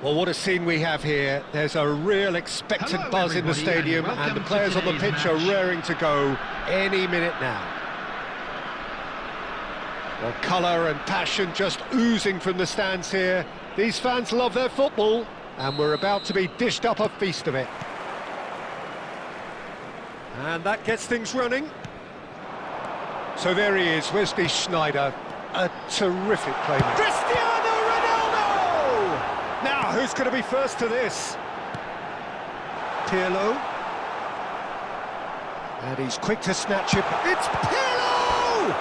Well, what a scene we have here. There's a real expectant buzz in the stadium, and the players on the pitch are raring to go any minute now. Well, colour and passion just oozing from the stands here. These fans love their football, and we're about to be dished up a feast of it. And that gets things running. So there he is, Wesley Sneijder, a terrific playmaker. Cristiano Ronaldo! Now, who's going to be first to this? Pirlo. And he's quick to snatch it. It's Pirlo!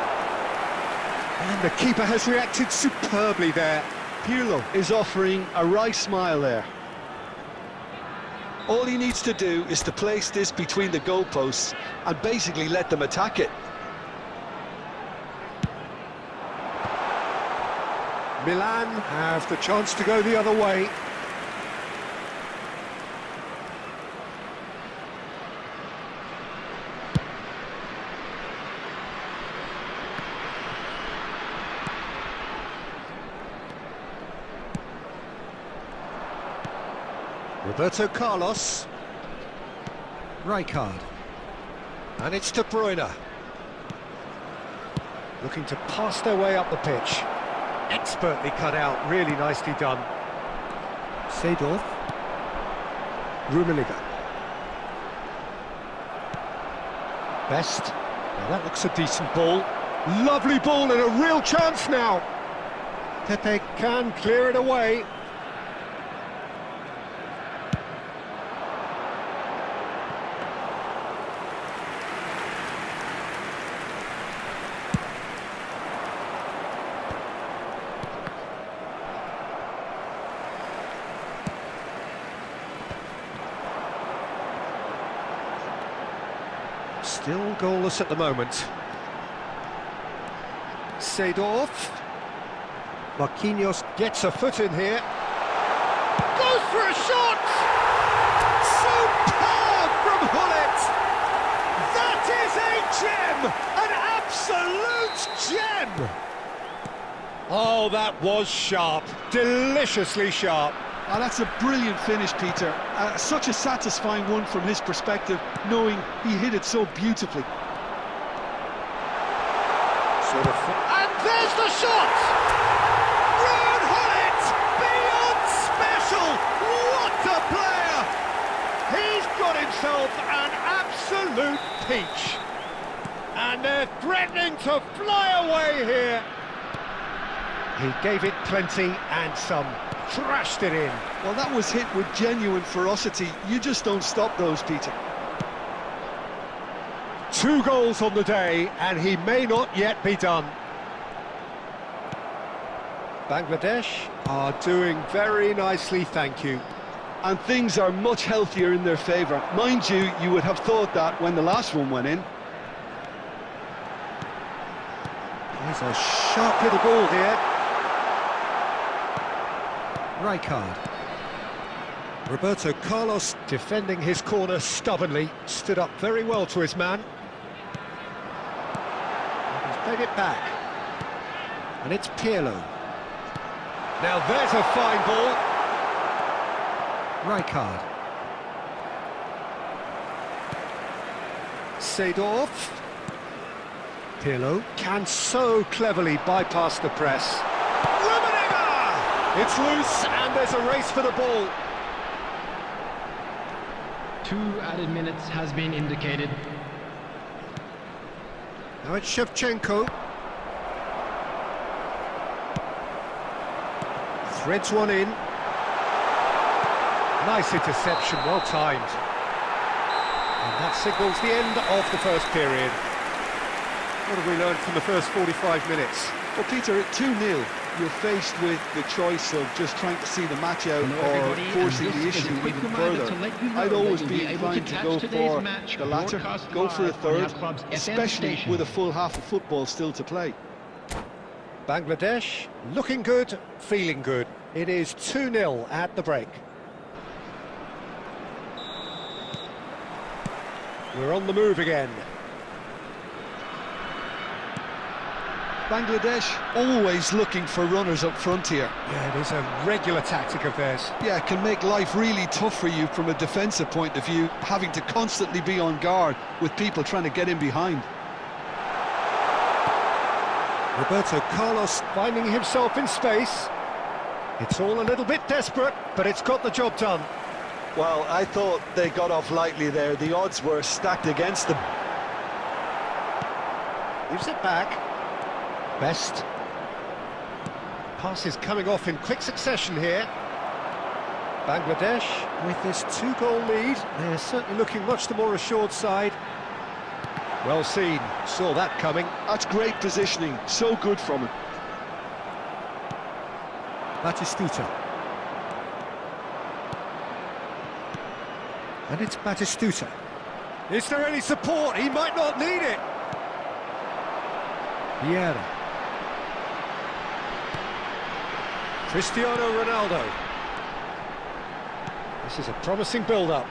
And the keeper has reacted superbly there. Pirlo is offering a wry smile there. All he needs to do is to place this between the goalposts and basically let them attack it. Milan have the chance to go the other way. Roberto Carlos. Rijkaard. And it's De Bruyne. Looking to pass their way up the pitch. Expertly cut out, really nicely done. Seedorf. Rummenigge. Best. Now that looks a decent ball. Lovely ball and a real chance now. Pepe can clear it away. Still goalless at the moment. Seedorf. Marquinhos gets a foot in here. Goes for a shot! Superb from Hullet! That is a gem! An absolute gem! Oh, that was sharp. Deliciously sharp. Oh, that's a brilliant finish, Peter. Such a satisfying one from his perspective, knowing he hit it so beautifully. And there's the shot! Ruud Hullet! Beyond special! What a player! He's got himself an absolute peach. And they're threatening to fly away here. He gave it plenty and some. Thrashed it in. Well, that was hit with genuine ferocity. You just don't stop those, Peter. 2 goals on the day, and he may not yet be done. Bangladesh are doing very nicely, thank you. And things are much healthier in their favour. Mind you, you would have thought that when the last one went in. There's a sharp little ball here. Rijkaard. Roberto Carlos defending his corner stubbornly, stood up very well to his man. He's played it back. And it's Pirlo. Now there's a fine ball. Rijkaard. Seedorf. Pirlo can so cleverly bypass the press. It's loose, and there's a race for the ball. 2 added minutes has been indicated. Now it's Shevchenko. Threads one in. Nice interception, well timed. And that signals the end of the first period. What have we learned from the first 45 minutes? Well, Peter, at 2-0, you're faced with the choice of just trying to see the match out or forcing the issue even further. I'd always be inclined to go for the latter, go for a third, especially with a full half of football still to play. Bangladesh looking good, feeling good. It is 2-0 at the break. We're on the move again. Bangladesh always looking for runners up front here. Yeah, it is a regular tactic of theirs. Yeah, it can make life really tough for you from a defensive point of view, having to constantly be on guard with people trying to get in behind. Roberto Carlos finding himself in space. It's all a little bit desperate, but it's got the job done. Well, I thought they got off lightly there. The odds were stacked against them. Gives it back. Best. Passes coming off in quick succession here. Bangladesh with this 2-goal lead. They're certainly looking much the more assured side. Well seen, saw that coming. That's great positioning, so good from him. Batistuta. And it's Batistuta. Is there any support? He might not need it. Vieira. Cristiano Ronaldo. This is a promising build-up.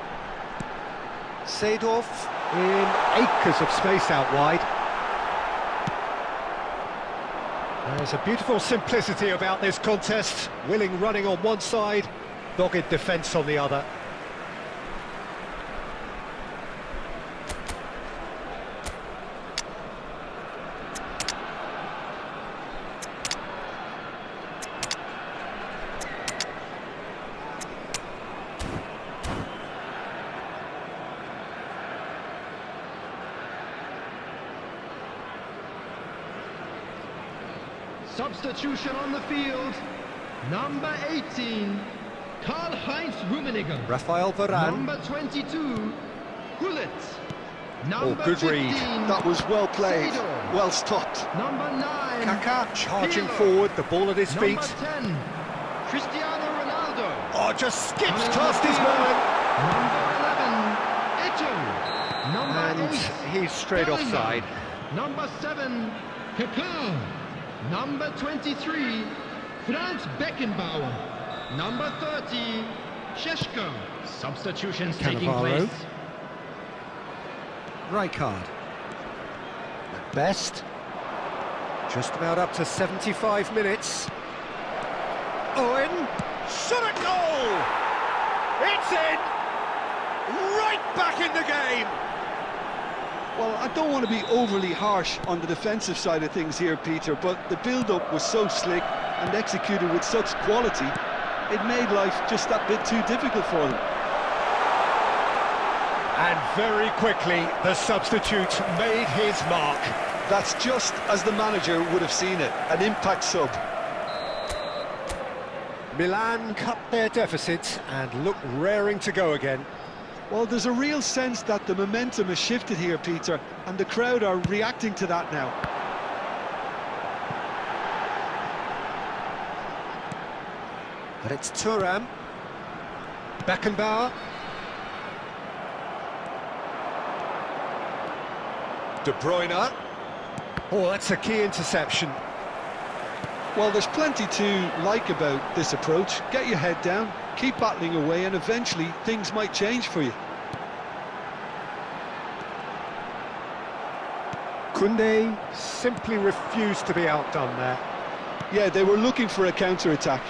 Seedorf in acres of space out wide. There's a beautiful simplicity about this contest. Willing running on one side, dogged defence on the other. Substitution on the field. Number 18, Karl-Heinz Rummenigge. Rafael Varane. Number 22, Gullit. Number good 15, read. That was well played, Seedorf. well stopped. Number 9, Kaká charging Pirlo. forward, the ball at his feet. Number 10, Cristiano Ronaldo. Oh, just skips Coming past on his the man. field. Number 11, Eto'o. Number And 8, he's straight Bellingham. offside. Number 7, Kaká. Number 23, Franz Beckenbauer. Number 30, Šeško. Substitutions taking Cannavaro. place. Rijkaard. At best. Just about up to 75 minutes. Owen. Shot at goal! It's in! Right back in the game! Well, I don't want to be overly harsh on the defensive side of things here, Peter, but the build-up was so slick and executed with such quality, it made life just that bit too difficult for them. And very quickly, the substitute made his mark. That's just as the manager would have seen it, an impact sub. Milan cut their deficit and look raring to go again. Well, there's a real sense that the momentum has shifted here, Peter, and the crowd are reacting to that now. But it's Thuram. Beckenbauer. De Bruyne. Oh, that's a key interception. Well, there's plenty to like about this approach. Get your head down, keep battling away, and eventually things might change for you. Koundé simply refused to be outdone there. Yeah, they were looking for a counter-attack.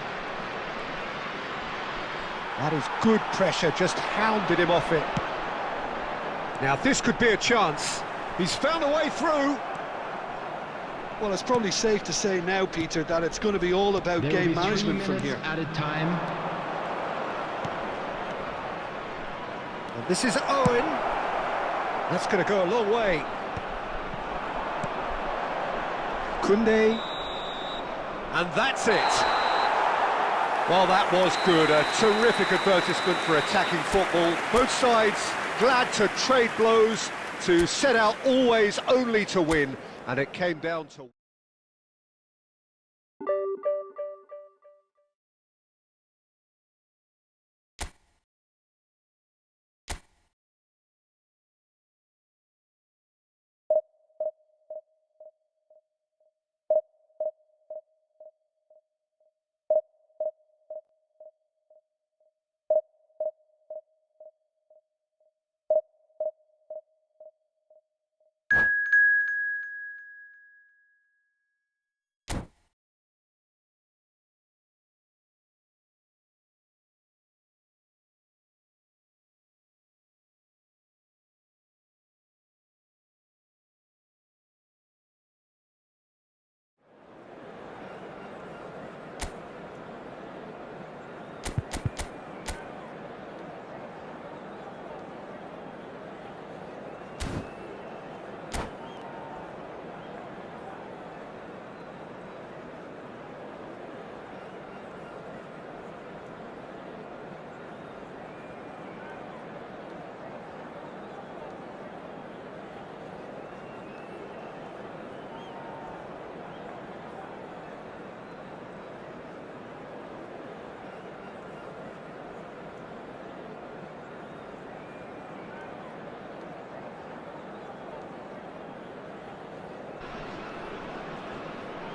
That is good pressure, just hounded him off it. Now this could be a chance. He's found a way through. Well, it's probably safe to say now, Peter, that it's going to be all about There game will be 3 management from minutes here. added time. And this is Owen. That's going to go a long way. Koundé. And that's it. Well, that was good. A terrific advertisement for attacking football. Both sides glad to trade blows, to set out always only to win. And it came down to...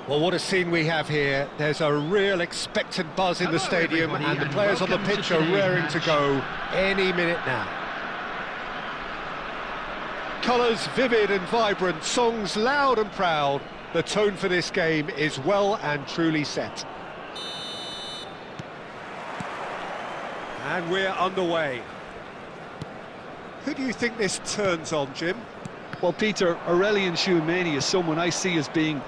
Well, what a scene we have here. There's a real expectant buzz in the stadium, and the players on the pitch are raring to go any minute now. Colours vivid and vibrant, songs loud and proud. The tone for this game is well and truly set. And we're underway. Who do you think this turns on, Jim? Well, Peter, Aurelien Tchouameni is someone I see as being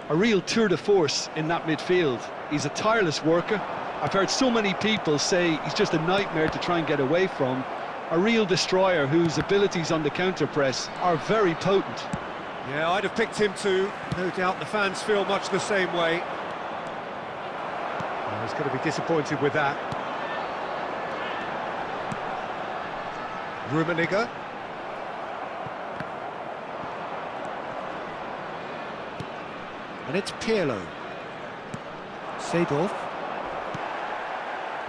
a real tour de force in that midfield. He's a tireless worker. I've heard so many people say he's just a nightmare to try and get away from. A real destroyer whose abilities on the counter-press are very potent. Yeah, I'd have picked him too. No doubt the fans feel much the same way. Oh, he's going to be disappointed with that. Rummenigge. And it's Pirlo. Seedorf.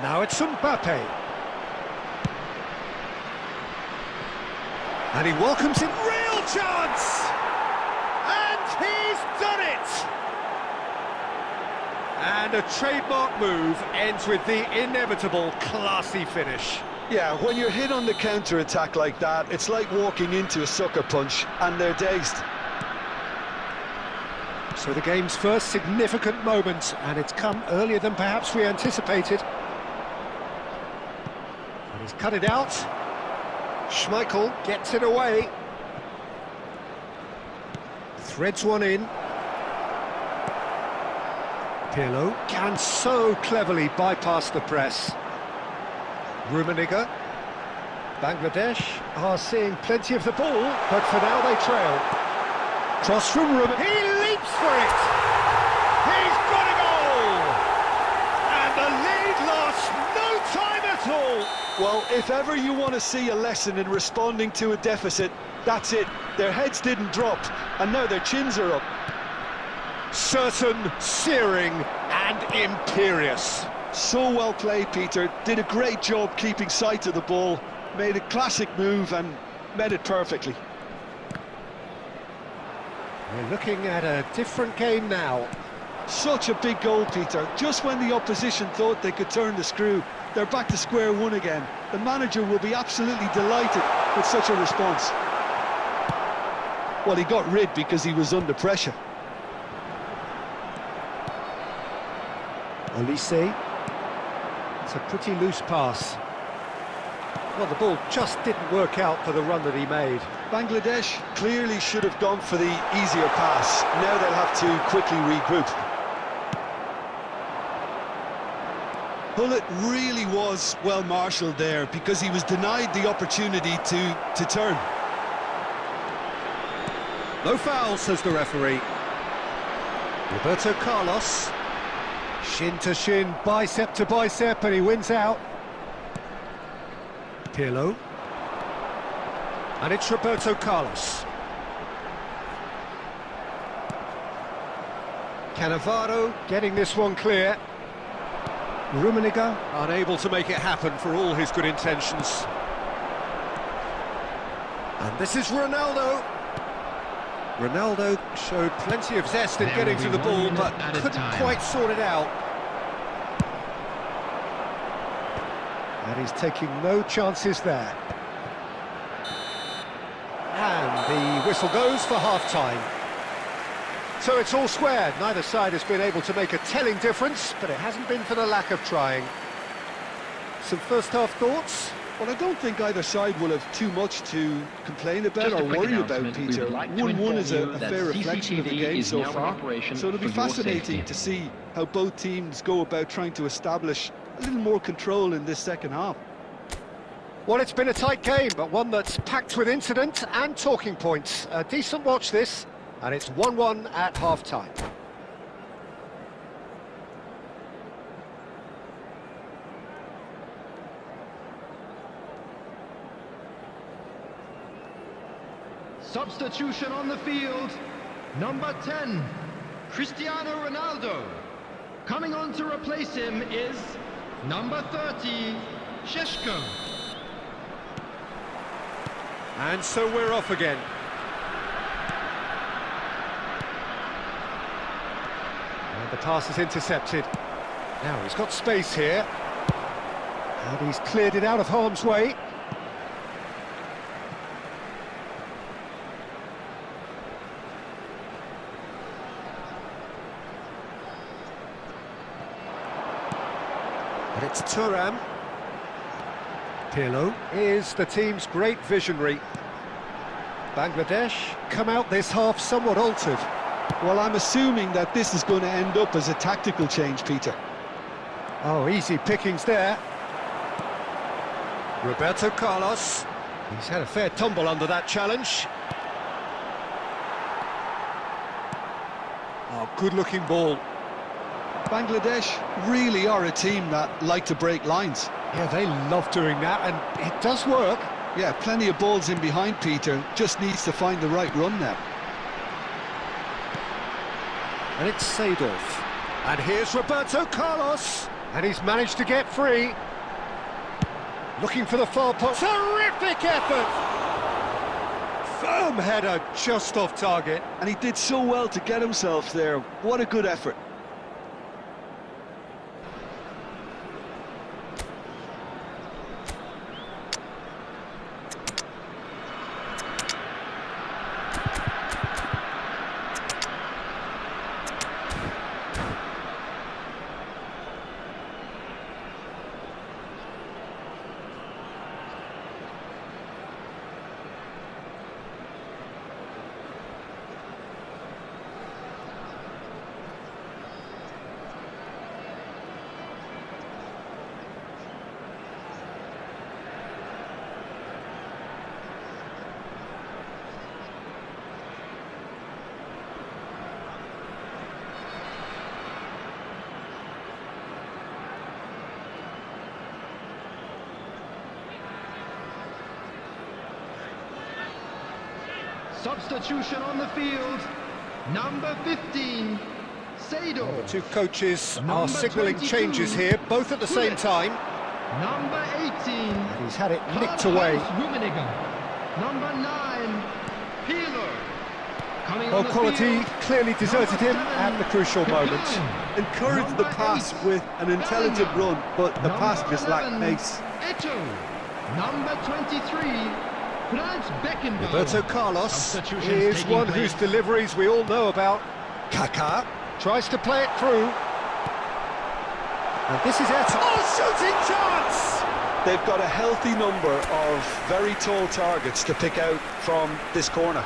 Now it's Mbappe. And he welcomes it. Real chance! And he's done it! And a trademark move ends with the inevitable classy finish. Yeah, when you're hit on the counter-attack like that, it's like walking into a sucker punch, and they're dazed. So the game's first significant moment, and it's come earlier than perhaps we anticipated. And he's cut it out. Schmeichel gets it away. Threads one in. Pirlo can so cleverly bypass the press. Rummenigge. Bangladesh are seeing plenty of the ball, but for now they trail. Cross from Rummenigge. He leaps for it! He's got a goal! And the lead lost no time at all! Well, if ever you want to see a lesson in responding to a deficit, that's it. Their heads didn't drop, and now their chins are up. Certain, searing, and imperious. So well played, Peter. Did a great job keeping sight of the ball, made a classic move and met it perfectly. We're looking at a different game now. Such a big goal, Peter. Just when the opposition thought they could turn the screw, they're back to square one again. The manager will be absolutely delighted with such a response. Well, he got rid because he was under pressure. Olise. It's a pretty loose pass. Well, the ball just didn't work out for the run that he made. Bangladesh clearly should have gone for the easier pass. Now they'll have to quickly regroup. Hullet really was well marshalled there because he was denied the opportunity to turn. No foul, says the referee. Roberto Carlos. Shin to shin, bicep to bicep, and he wins out. Pirlo. And it's Roberto Carlos. Cannavaro getting this one clear. Rummenigge unable to make it happen for all his good intentions. And this is Ronaldo. Ronaldo showed plenty of zest in getting to the ball, but couldn't quite sort it out. And he's taking no chances there. And the whistle goes for half-time. So it's all squared. Neither side has been able to make a telling difference, but it hasn't been for the lack of trying. Some first-half thoughts? Well, I don't think either side will have too much to complain about or worry about, Peter. 1-1 is a fair reflection of the game so far, so it'll be fascinating to see how both teams go about trying to establish a little more control in this second half. Well, it's been a tight game, but one that's packed with incident and talking points. A decent watch this, and it's 1-1 at half-time. Substitution on the field. Number 10, Cristiano Ronaldo. Coming on to replace him is number 30, Šeško. And so we're off again. The pass is intercepted. Now he's got space here. And he's cleared it out of harm's way. And it's Thuram. Pirlo is the team's great visionary. Bangladesh come out this half somewhat altered. Well, I'm assuming that this is going to end up as a tactical change, Peter. Oh, easy pickings there. Roberto Carlos. He's had a fair tumble under that challenge. Oh, good-looking ball. Bangladesh really are a team that like to break lines. Yeah, they love doing that, and it does work. Yeah, plenty of balls in behind Peter, just needs to find the right run now. And it's Seedorf. And here's Roberto Carlos. And he's managed to get free. Looking for the far post. Terrific effort! Firm header just off target. And he did so well to get himself there. What a good effort. Substitution on the field. Number 15, Seedorf. The two coaches are Number signalling 22, changes here, both at the same time. Number 18, And he's had it nicked away. Rummenigge. Number 9, Pirlo. Coming on Well, the quality field, clearly deserted him at the crucial moment. Encouraged the pass with an intelligent run, but the pass just lacked pace. Eto'o. Number 23, Franz Beckenbauer. Roberto Carlos Substitutions is taking one place. whose deliveries we all know about. Kaká tries to play it through. And this is Eto'o. Oh, shooting chance! They've got a healthy number of very tall targets to pick out from this corner.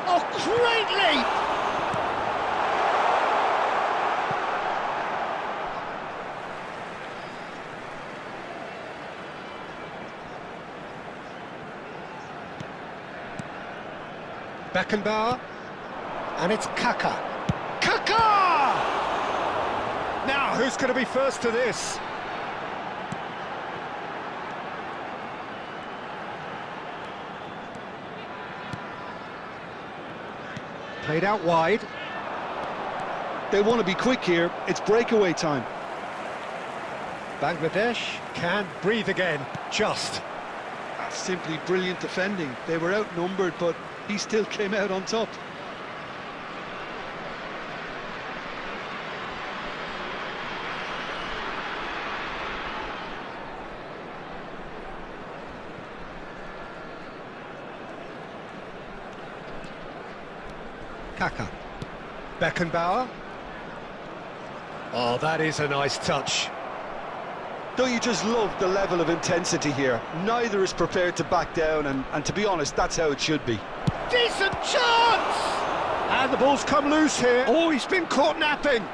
Oh, great leap! Beckenbauer, and it's Kaká. Kaká! Now, who's going to be first to this? Played out wide. They want to be quick here, it's breakaway time. Bangladesh can breathe again, just. That's simply brilliant defending. They were outnumbered, but he still came out on top. Kaká. Beckenbauer. Oh, that is a nice touch. Don't you just love the level of intensity here? Neither is prepared to back down, and to be honest, that's how it should be. Decent chance! And the ball's come loose here. Oh, he's been caught napping.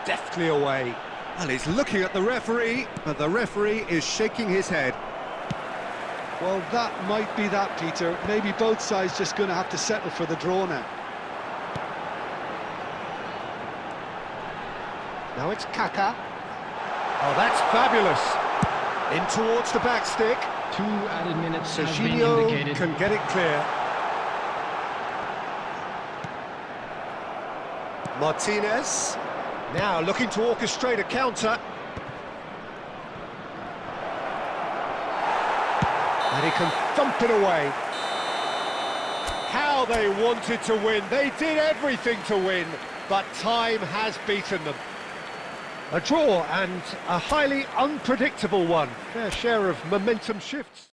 Deftly away. Well, he's looking at the referee, but the referee is shaking his head. Well, that might be that, Peter. Maybe both sides just going to have to settle for the draw now. Now it's Kaká. Oh, that's fabulous. In towards the back stick. 2 added minutes have been Serginho indicated. can get it clear. Martinez, now looking to orchestrate a counter. And he can thump it away. How they wanted to win. They did everything to win, but time has beaten them. A draw, and a highly unpredictable one. Fair share of momentum shifts.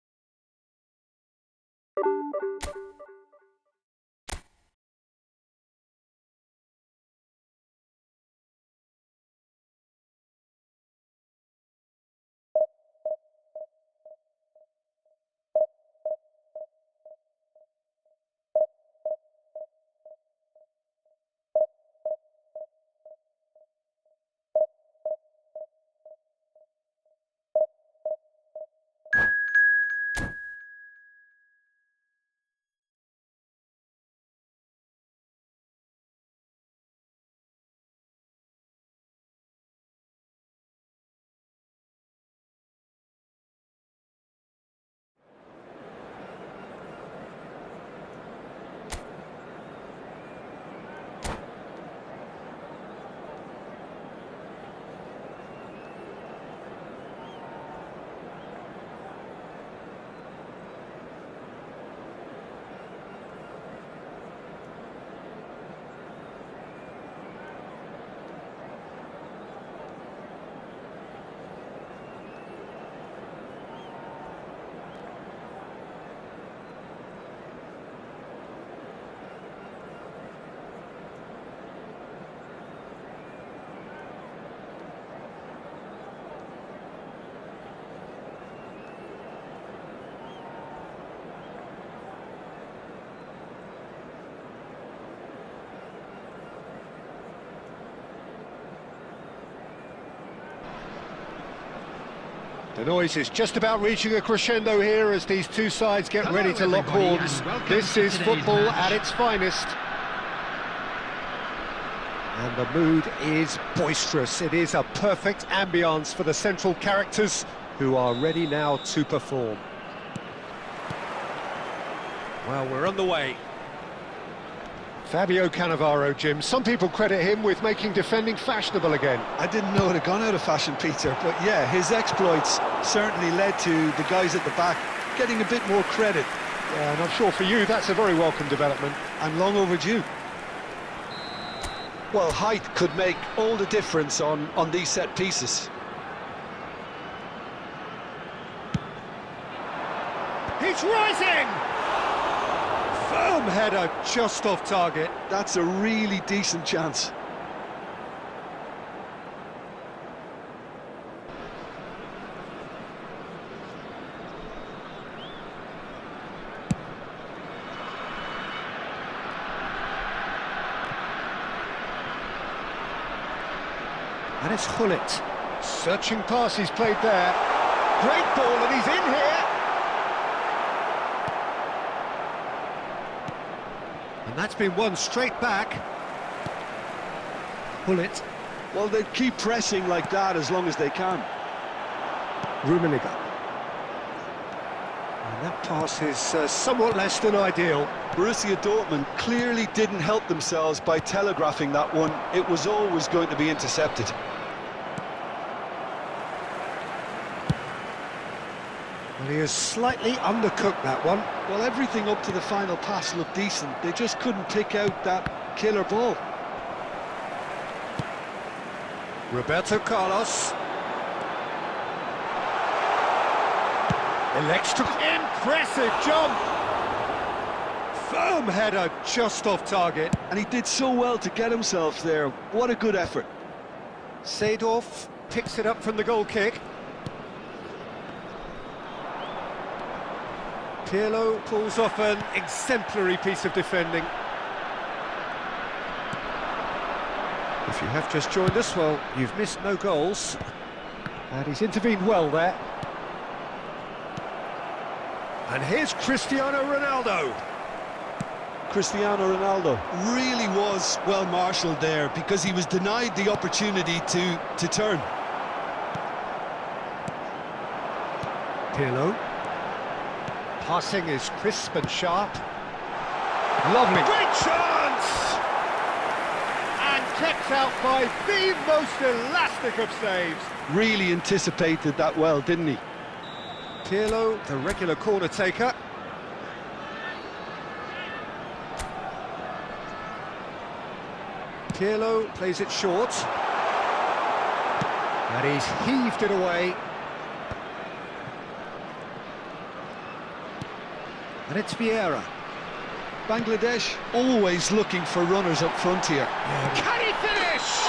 The noise is just about reaching a crescendo here as these two sides get ready to lock horns. This is football at its finest. And the mood is boisterous. It is a perfect ambience for the central characters who are ready now to perform. Well, we're on the way. Fabio Cannavaro, Jim. Some people credit him with making defending fashionable again. I didn't know it had gone out of fashion, Peter, but yeah, his exploits certainly led to the guys at the back getting a bit more credit. Yeah, and I'm sure for you that's a very welcome development. And long overdue. Well, height could make all the difference on these set pieces. He's rising! Firm header just off target. That's a really decent chance. And it's Hullet. Searching pass he's played there. Great ball, and he's in here. And that's been won straight back. Hullet. Well, they keep pressing like that as long as they can. Rummenigge. And that pass is somewhat less than ideal. Borussia Dortmund clearly didn't help themselves by telegraphing that one. It was always going to be intercepted. Well, he has slightly undercooked that one. Well, everything up to the final pass looked decent. They just couldn't pick out that killer ball. Roberto Carlos. Electric. Impressive jump. Firm header just off target. And he did so well to get himself there. What a good effort. Seedorf picks it up from the goal kick. Pirlo pulls off an exemplary piece of defending. If you have just joined us, well, you've missed no goals. And he's intervened well there. And here's Cristiano Ronaldo. Cristiano Ronaldo really was well marshalled there because he was denied the opportunity to turn. Pirlo. Passing is crisp and sharp. Lovely. Great chance! And kept out by the most elastic of saves. Really anticipated that well, didn't he? Pirlo, the regular corner taker. Pirlo plays it short. And he's heaved it away. And it's Vieira. Bangladesh always looking for runners up front here. Can he finish?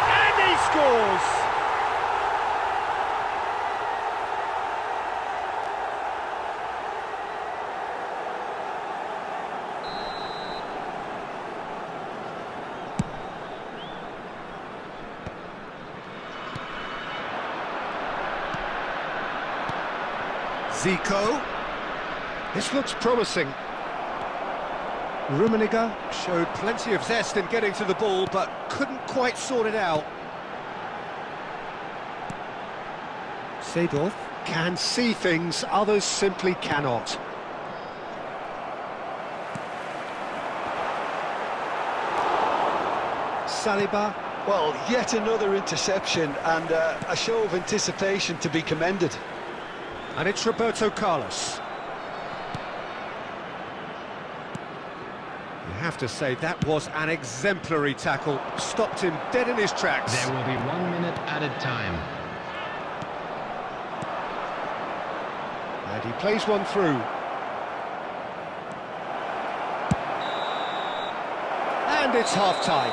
And he scores! Zico. This looks promising. Rummenigge showed plenty of zest in getting to the ball, but couldn't quite sort it out. Seedorf can see things others simply cannot. Saliba. Well, yet another interception and a show of anticipation to be commended. And it's Roberto Carlos. You have to say that was an exemplary tackle. Stopped him dead in his tracks. There will be 1 minute added time. And he plays one through. And it's half-time.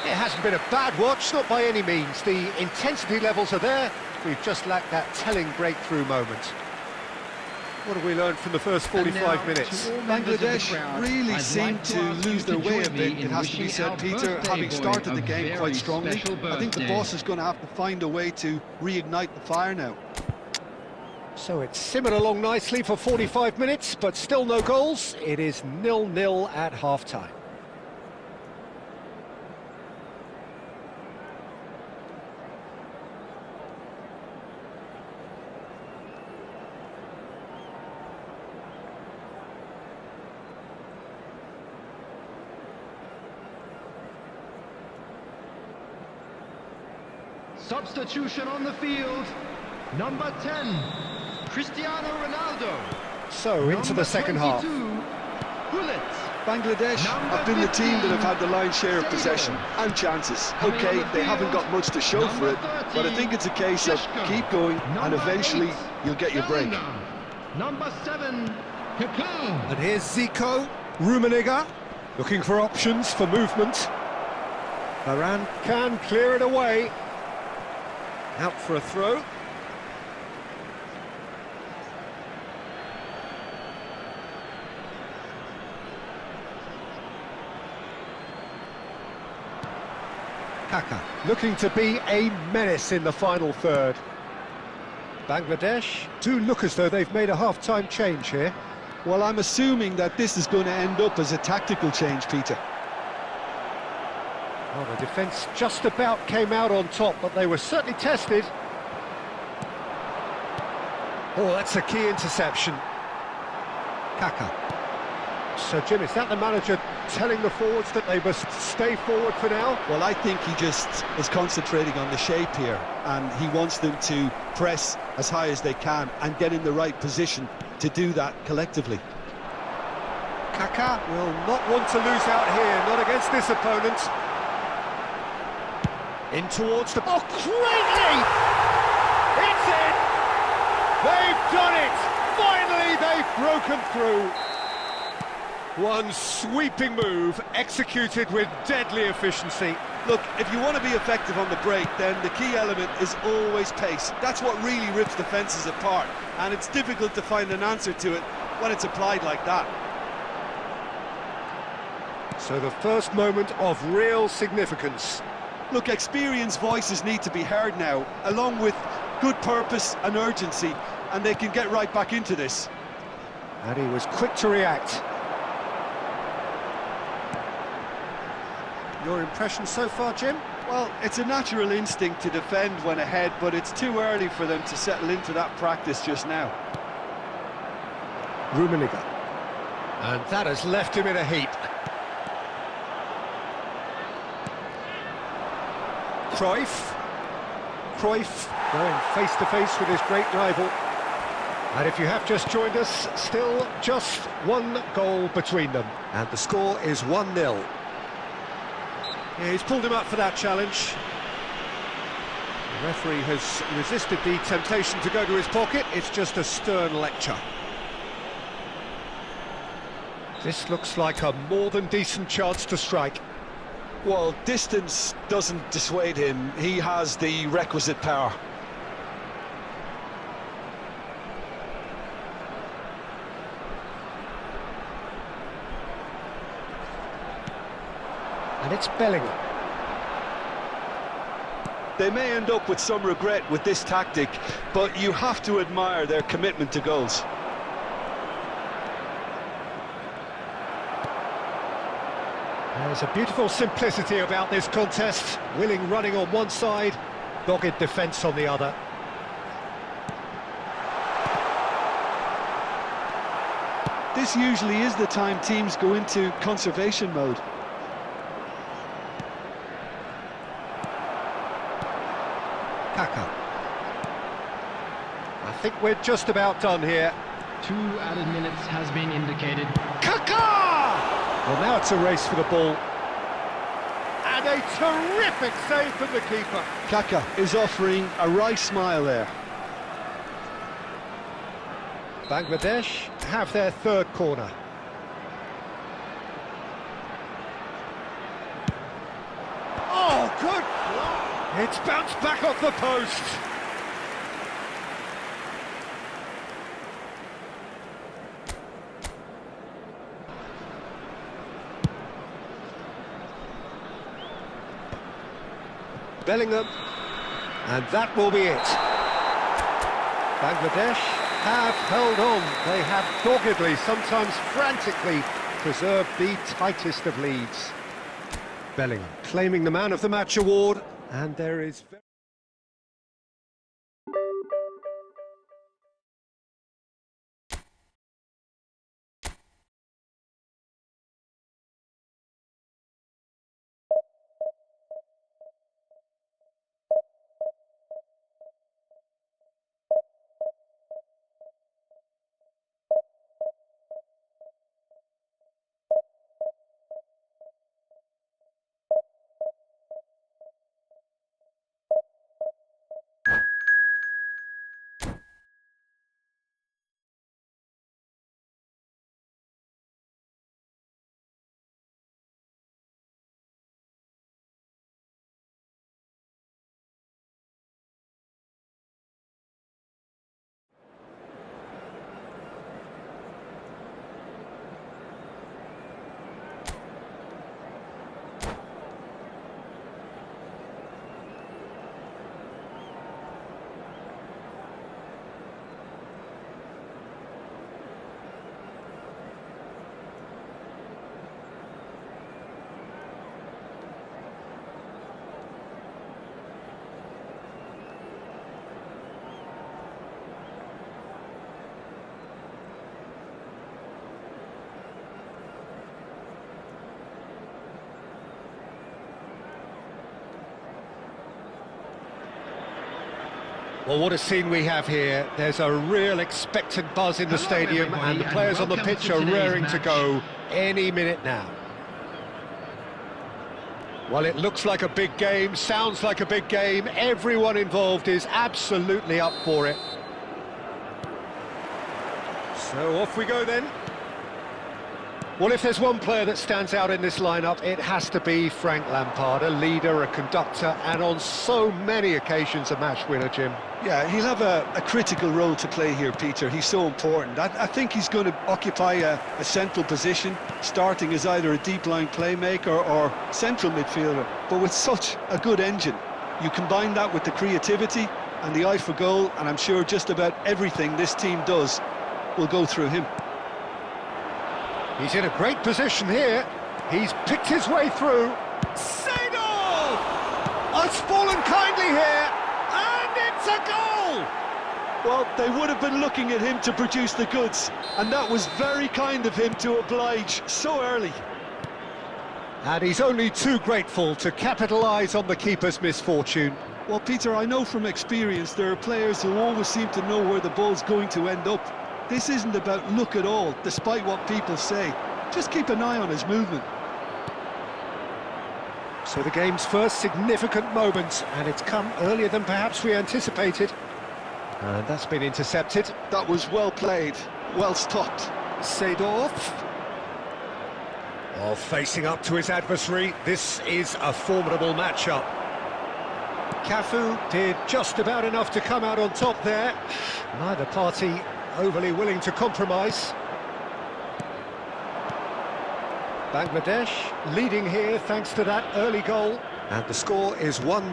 It hasn't been a bad watch, not by any means. The intensity levels are there. We've just lacked that telling breakthrough moment. What have we learned from the first 45 minutes? Bangladesh really seemed to lose their way a bit, it has to be said, Peter, having started the game quite strongly. I think the boss is going to have to find a way to reignite the fire now. So it's simmered along nicely for 45 minutes, but still no goals. It is 0-0 at half-time. Substitution on the field. Number 10, Cristiano Ronaldo. So into the second half. Bangladesh have been the team that have had the lion's share of possession and chances. Okay, they haven't got much to show for it, but I think it's a case of keep going and eventually you'll get your break. Number 7, Kaká. And here's Zico, Rummenigge, looking for options for movement. Varane can clear it away. Out for a throw. Kaká looking to be a menace in the final third. Bangladesh do look as though they've made a half-time change here. Well, I'm assuming that this is going to end up as a tactical change, Peter. Well, the defence just about came out on top, but they were certainly tested. Oh, that's a key interception. Kaká. So, Jim, is that the manager telling the forwards that they must stay forward for now? Well, I think he just is concentrating on the shape here, and he wants them to press as high as they can and get in the right position to do that collectively. Kaká will not want to lose out here, not against this opponent. In towards the... Oh, great leap! It's in! They've done it! Finally, they've broken through. One sweeping move, executed with deadly efficiency. Look, if you want to be effective on the break, then the key element is always pace. That's what really rips defences apart, and it's difficult to find an answer to it when it's applied like that. So the first moment of real significance. Look, experienced voices need to be heard now, along with good purpose and urgency, and they can get right back into this. And he was quick to react. Your impression so far, Jim? Well, it's a natural instinct to defend when ahead, but it's too early for them to settle into that practice just now. Rummenigge. And that has left him in a heap. Cruyff going face to face with his great rival. And if you have just joined us, still just one goal between them. And the score is 1-0. Yeah, he's pulled him up for that challenge. The referee has resisted the temptation to go to his pocket. It's just a stern lecture. This looks like a more than decent chance to strike. Well, distance doesn't dissuade him. He has the requisite power. And it's Bellingham. They may end up with some regret with this tactic, but you have to admire their commitment to goals. There's a beautiful simplicity about this contest. Willing running on one side, dogged defence on the other. This usually is the time teams go into conservation mode. Kaka. I think we're just about done here. 2 added minutes has been indicated. Kaka! Well, now it's a race for the ball. And a terrific save from the keeper. Kaka is offering a wry smile there. Bangladesh have their third corner. Oh, good! It's bounced back off the post. Bellingham, and that will be it. Bangladesh have held on. They have doggedly, sometimes frantically, preserved the tightest of leads. Bellingham claiming the Man of the Match award, and there is... Well, what a scene we have here. There's a real expectant buzz in the stadium, and the players on the pitch are raring to go any minute now. Well, it looks like a big game, sounds like a big game. Everyone involved is absolutely up for it. So off we go then. Well, if there's one player that stands out in this lineup, it has to be Frank Lampard, a leader, a conductor, and on so many occasions a match winner, Jim. Yeah, he'll have a critical role to play here, Peter. He's so important. I think he's going to occupy a central position, starting as either a deep-line playmaker or central midfielder. But with such a good engine, you combine that with the creativity and the eye for goal, and I'm sure just about everything this team does will go through him. He's in a great position here. He's picked his way through. Seidel! It's fallen kindly here, and it's a goal! Well, they would have been looking at him to produce the goods, and that was very kind of him to oblige so early. And he's only too grateful to capitalise on the keeper's misfortune. Well, Peter, I know from experience there are players who always seem to know where the ball's going to end up. This isn't about luck at all, despite what people say. Just keep an eye on his movement. So the game's first significant moment, and it's come earlier than perhaps we anticipated. And that's been intercepted. That was well played, well stopped. Seedorf. Oh, facing up to his adversary, this is a formidable matchup. Cafu did just about enough to come out on top there. Neither party overly willing to compromise. Bangladesh leading here thanks to that early goal. And the score is 1-0.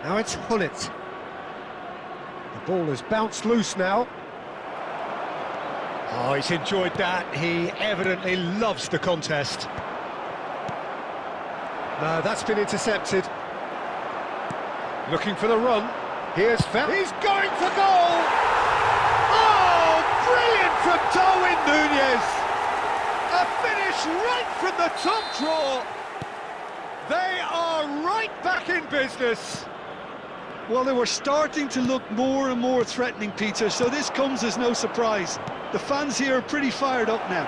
Now it's Hullet. The ball has bounced loose now. Oh, he's enjoyed that. He evidently loves the contest. No, that's been intercepted. Looking for the run. Here's Fel. He's going for goal! Oh, brilliant from Darwin Núñez! A finish right from the top draw. They are right back in business. Well, they were starting to look more and more threatening, Peter, so this comes as no surprise. The fans here are pretty fired up now.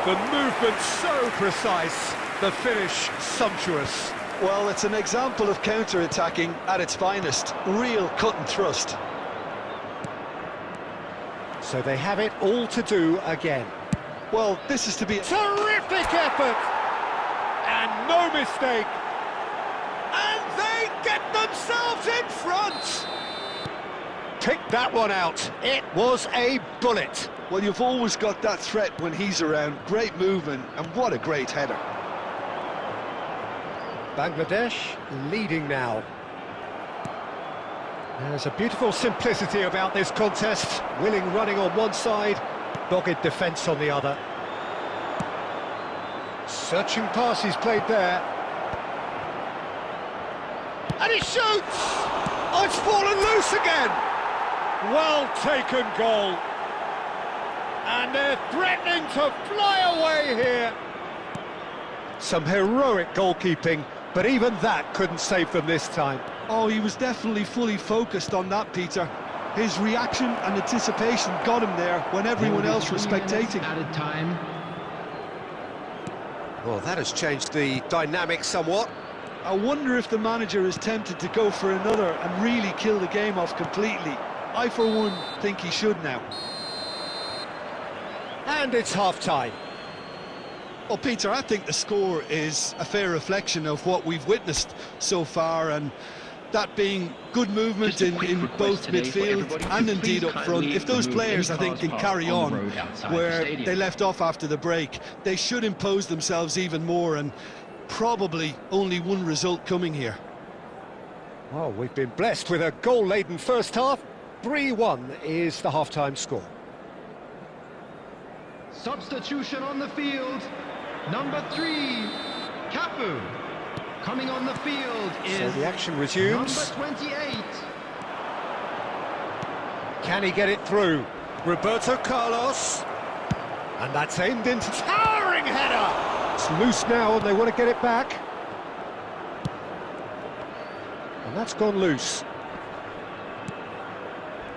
The movement so precise, the finish sumptuous. Well, it's an example of counter-attacking at its finest. Real cut and thrust. So they have it all to do again. Well, this is to be... Terrific effort! And no mistake. And they get themselves in front! Pick that one out. It was a bullet. Well, you've always got that threat when he's around. Great movement, and what a great header. Bangladesh leading now. There's a beautiful simplicity about this contest. Willing running on one side, dogged defence on the other. Searching passes played there. And he shoots! Oh, it's fallen loose again! Well taken goal. And they're threatening to fly away here. Some heroic goalkeeping, but even that couldn't save them this time. Oh, he was definitely fully focused on that, Peter. His reaction and anticipation got him there when everyone else was spectating. Added time. Well, that has changed the dynamic somewhat. I wonder if the manager is tempted to go for another and really kill the game off completely. I, for one, think he should now. And it's half-time. Well, Peter, I think the score is a fair reflection of what we've witnessed so far, and that being good movement in both midfield and indeed up front. If those players, I think, can carry on where they left off after the break, they should impose themselves even more, and probably only one result coming here. Well, we've been blessed with a goal-laden first half. 3-1 is the half-time score. Substitution on the field. Number 3, Cafu. Coming on the field is So the action resumes. number 28. Can he get it through? Roberto Carlos. And that's aimed into... Towering header! It's loose now and they want to get it back. And that's gone loose.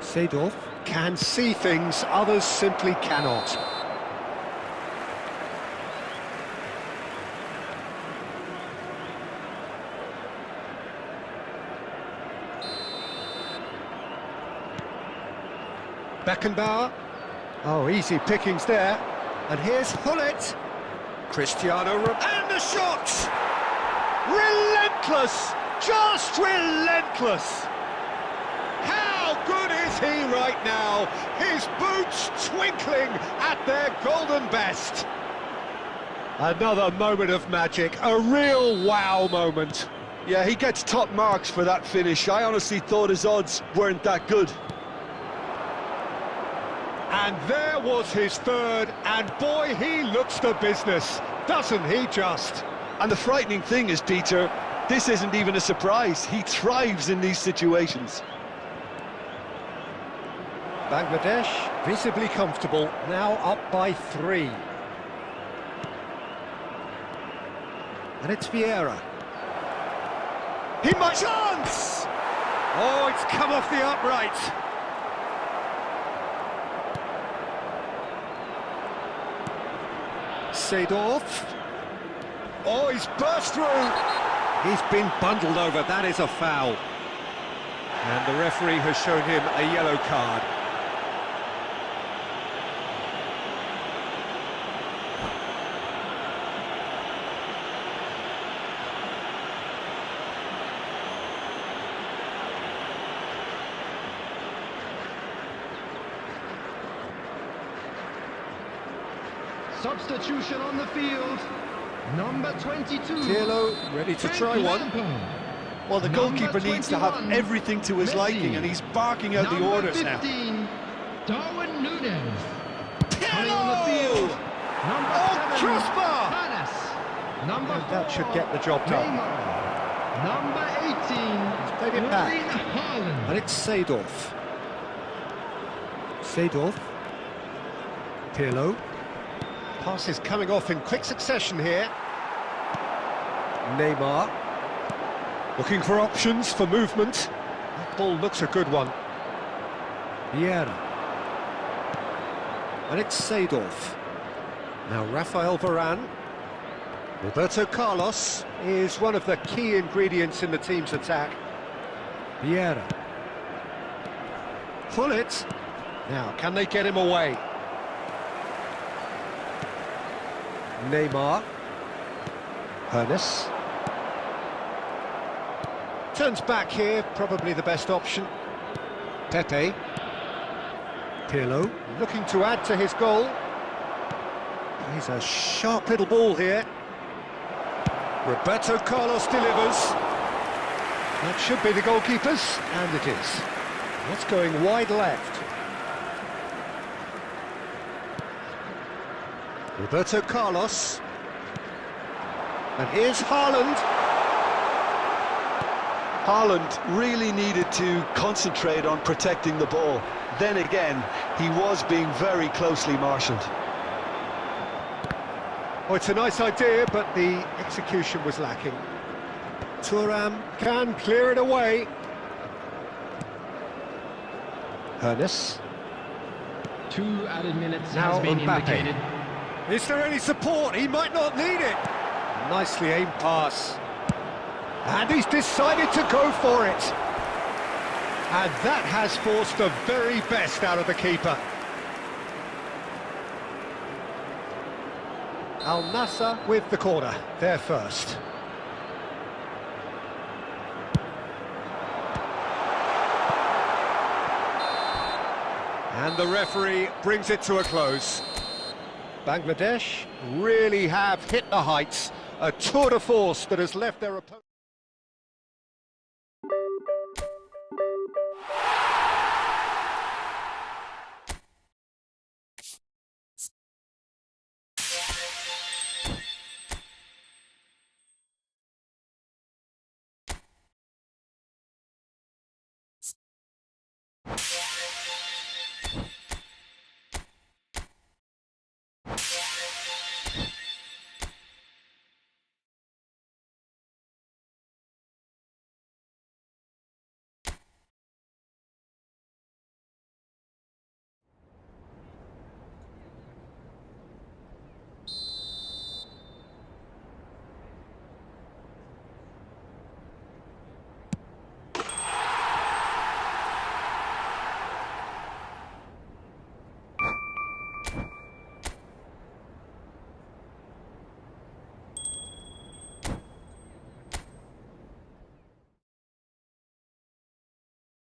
Seedorf can see things others simply cannot. Beckenbauer. Oh, easy pickings there. And here's Hullet. Cristiano And the shot! Relentless! Just relentless! How good is he right now? His boots twinkling at their golden best. Another moment of magic, a real wow moment. Yeah, he gets top marks for that finish. I honestly thought his odds weren't that good. And there was his third, and boy, he looks the business, doesn't he just? And the frightening thing is, Peter, this isn't even a surprise. He thrives in these situations. Bangladesh visibly comfortable, now up by 3. And it's Vieira. He might... Chance! Oh, it's come off the upright. Seedorf. Oh, he's burst through. He's been bundled over. That is a foul. And the referee has shown him a yellow card. Substitution on the field. Number 22. Pirlo ready to try one. Well, the goalkeeper needs to have everything to his liking, and he's barking out the orders now. Number 15, Darwin Núñez. Pirlo! On the field. Number 7, crossbar! Panas. Number 4, That should get the job done. Neymar. Number 18, played it back. Erling Haaland. And it's Seedorf. Seedorf. Pirlo. Passes coming off in quick succession here. Neymar. Looking for options for movement. That ball looks a good one. Vieira. And it's Seedorf. Now Rafael Varane. Roberto Carlos is one of the key ingredients in the team's attack. Vieira. Pull it. Now, can they get him away? Neymar. Panas. Turns back here, probably the best option. Pepe. Pirlo, looking to add to his goal. He's a sharp little ball here. Roberto Carlos delivers. That should be the goalkeeper's, and it is. That's going wide left. Roberto Carlos. And here's Haaland. Haaland really needed to concentrate on protecting the ball. Then again, he was being very closely marshalled. Oh, it's a nice idea, but the execution was lacking. Thuram can clear it away. Panas. 2 added minutes Now has been Mbappe. indicated. Is there any support? He might not need it. Nicely aimed pass. And he's decided to go for it. And that has forced the very best out of the keeper. Al Nassr with the corner. They're first. And the referee brings it to a close. Bangladesh really have hit the heights. A tour de force that has left their opponent.